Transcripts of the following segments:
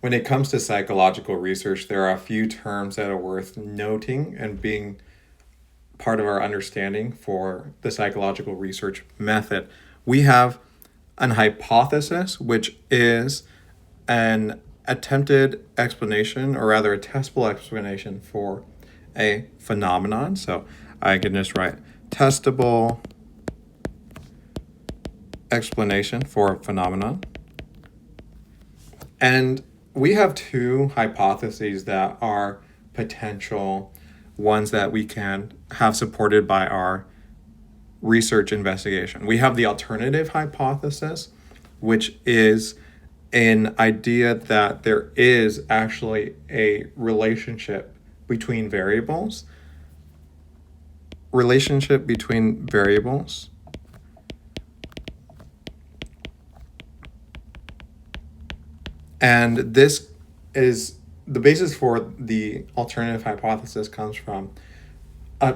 When it comes to psychological research, there are a few terms that are worth noting and being part of our understanding for the psychological research method. We have an hypothesis, which is an attempted explanation, or rather a testable explanation for a phenomenon. So I can just write testable explanation for a phenomenon. And we have two hypotheses that are potential ones that we can have supported by our research investigation. We have the alternative hypothesis, which is an idea that there is actually a relationship between variables. Relationship between variables. And this is the basis for the alternative hypothesis comes from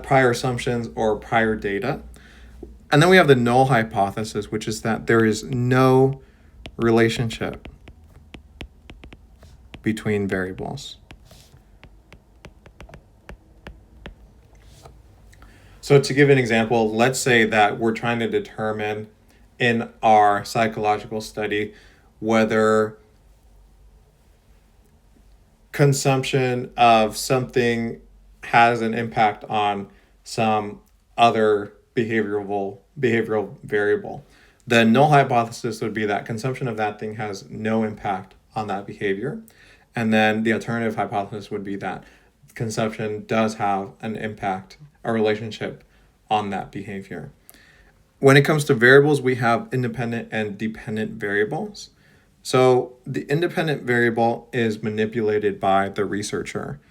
prior assumptions or prior data. And then we have the null hypothesis, which is that there is no relationship between variables. So to give an example, let's say that we're trying to determine in our psychological study whether consumption of something has an impact on some other behavioral variable. The null hypothesis would be that consumption of that thing has no impact on that behavior. And then the alternative hypothesis would be that consumption does have an impact, a relationship on that behavior. When it comes to variables, we have independent and dependent variables. So the independent variable is manipulated by the researcher.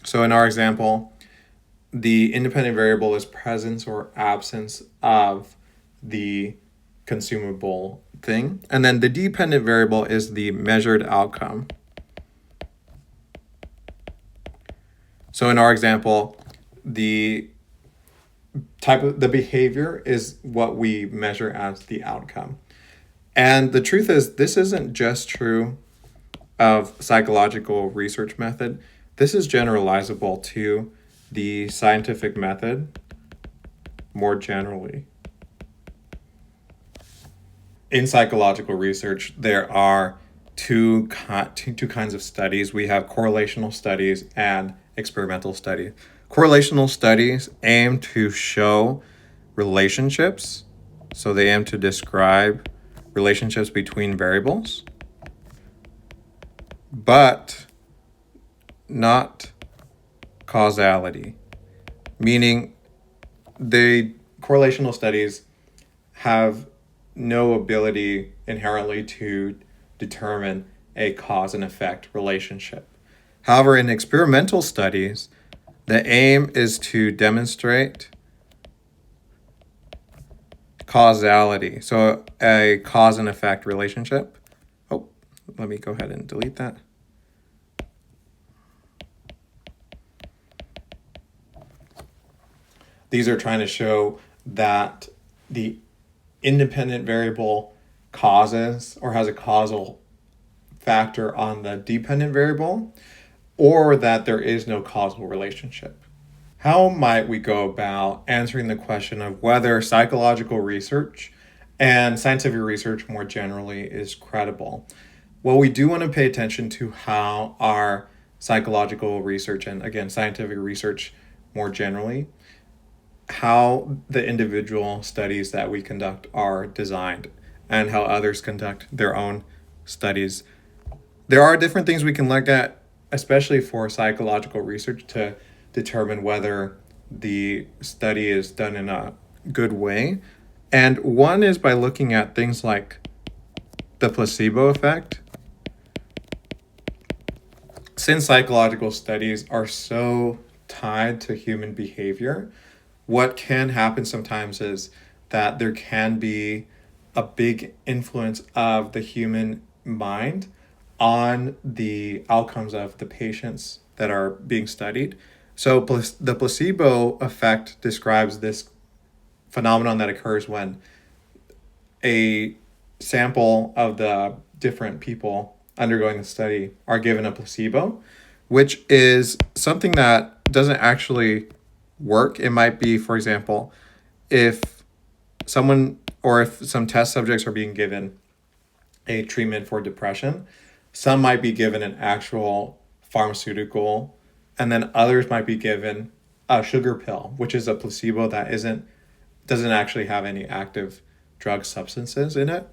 So in our example, the independent variable is presence or absence of the consumable thing. And then the dependent variable is the measured outcome. So in our example, the behavior is what we measure as the outcome. And the truth is, this isn't just true of psychological research method. This is generalizable to the scientific method more generally. In psychological research, there are two kinds of studies. We have correlational studies and experimental studies. Correlational studies aim to show relationships. So they aim to describe relationships between variables, but not causality. Meaning the correlational studies have no ability inherently to determine a cause and effect relationship. However, in experimental studies, the aim is to demonstrate causality. So a cause and effect relationship. Oh, let me go ahead and delete that. These are trying to show that the independent variable causes or has a causal factor on the dependent variable, or that there is no causal relationship. How might we go about answering the question of whether psychological research and scientific research more generally is credible? Well, we do want to pay attention to how our psychological research and, again, scientific research more generally, how the individual studies that we conduct are designed and how others conduct their own studies. There are different things we can look at, especially for psychological research, to determine whether the study is done in a good way. And one is by looking at things like the placebo effect. Since psychological studies are so tied to human behavior, what can happen sometimes is that there can be a big influence of the human mind on the outcomes of the patients that are being studied. So the placebo effect describes this phenomenon that occurs when a sample of the different people undergoing the study are given a placebo, which is something that doesn't actually work. It might be, for example, if some test subjects are being given a treatment for depression, some might be given an actual pharmaceutical, and then others might be given a sugar pill, which is a placebo that doesn't actually have any active drug substances in it.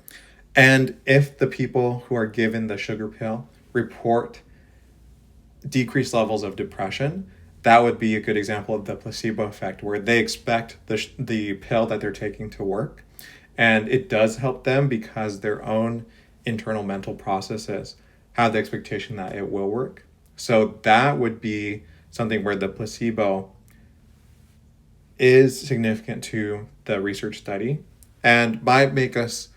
And if the people who are given the sugar pill report decreased levels of depression, that would be a good example of the placebo effect, where they expect the pill that they're taking to work. And it does help them because their own internal mental processes have the expectation that it will work. So that would be something where the placebo is significant to the research study and might make us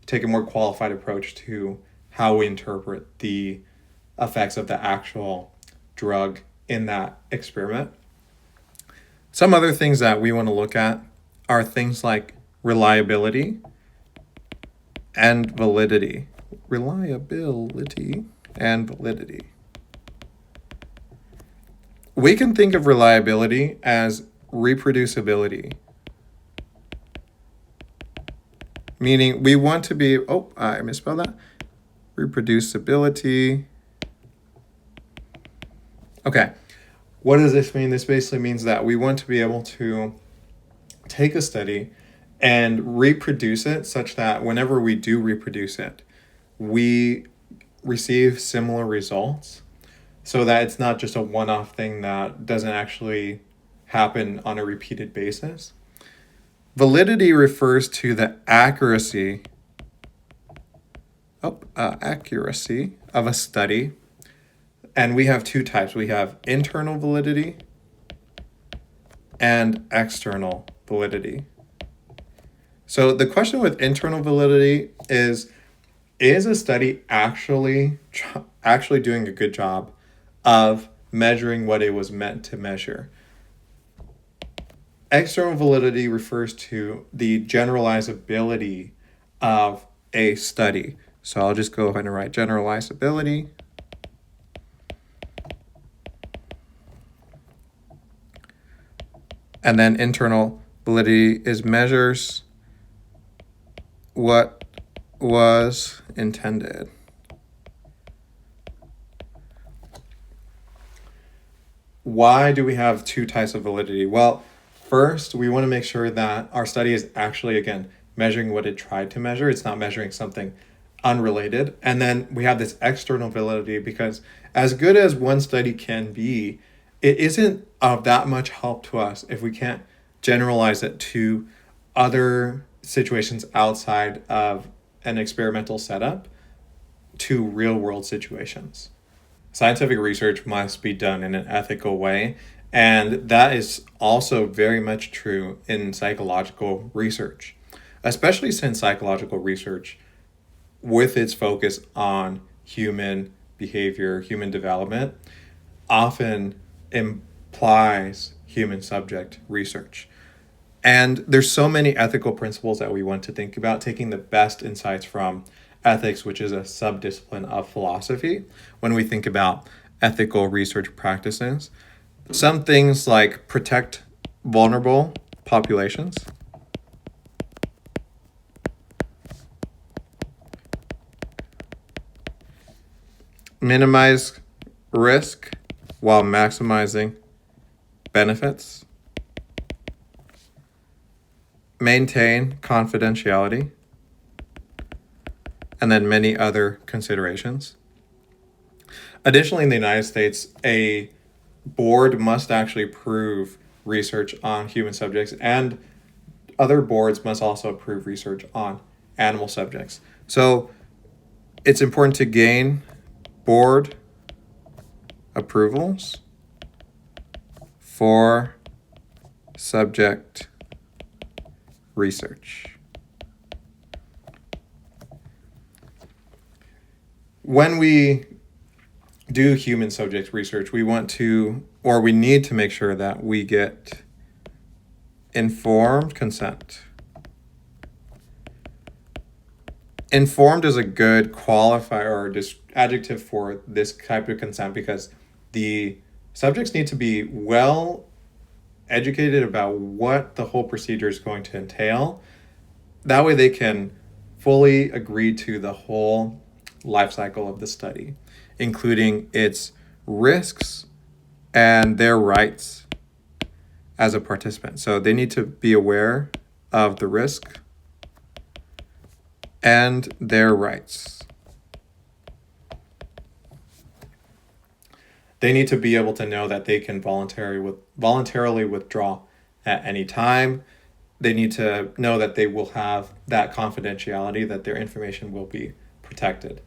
take a more qualified approach to how we interpret the effects of the actual drug in that experiment. Some other things that we want to look at are things like reliability and validity. Reliability and validity. We can think of reliability as reproducibility, meaning we want to be, I misspelled that. Reproducibility. Okay, what does this mean? This basically means that we want to be able to take a study and reproduce it such that whenever we do reproduce it, we receive similar results, so that it's not just a one-off thing that doesn't actually happen on a repeated basis. Validity refers to the accuracy of a study. And we have two types. We have internal validity and external validity. So the question with internal validity is a study actually doing a good job of measuring what it was meant to measure? External validity refers to the generalizability of a study. So I'll just go ahead and write generalizability. And then internal validity measures what was intended. Why do we have two types of validity? Well, first, we want to make sure that our study is actually, again, measuring what it tried to measure. It's not measuring something unrelated. And then we have this external validity because as good as one study can be, it isn't of that much help to us if we can't generalize it to other situations outside of an experimental setup to real world situations. Scientific research must be done in an ethical way, and that is also very much true in psychological research, especially since psychological research, with its focus on human behavior, human development, often implies human subject research. And there's so many ethical principles that we want to think about, taking the best insights from ethics, which is a subdiscipline of philosophy, when we think about ethical research practices. Some things like protect vulnerable populations, minimize risk while maximizing benefits, maintain confidentiality, and then many other considerations. Additionally, in the United States, a board must actually approve research on human subjects, and other boards must also approve research on animal subjects. So it's important to gain board approvals for subject research. when we do human subject research, we need to make sure that we get informed consent. Informed is a good qualifier or adjective for this type of consent because the subjects need to be well educated about what the whole procedure is going to entail. That way they can fully agree to the whole life cycle of the study, including its risks and their rights as a participant. So they need to be aware of the risk and their rights. They need to be able to know that they can voluntarily withdraw at any time. They need to know that they will have that confidentiality, that their information will be protected.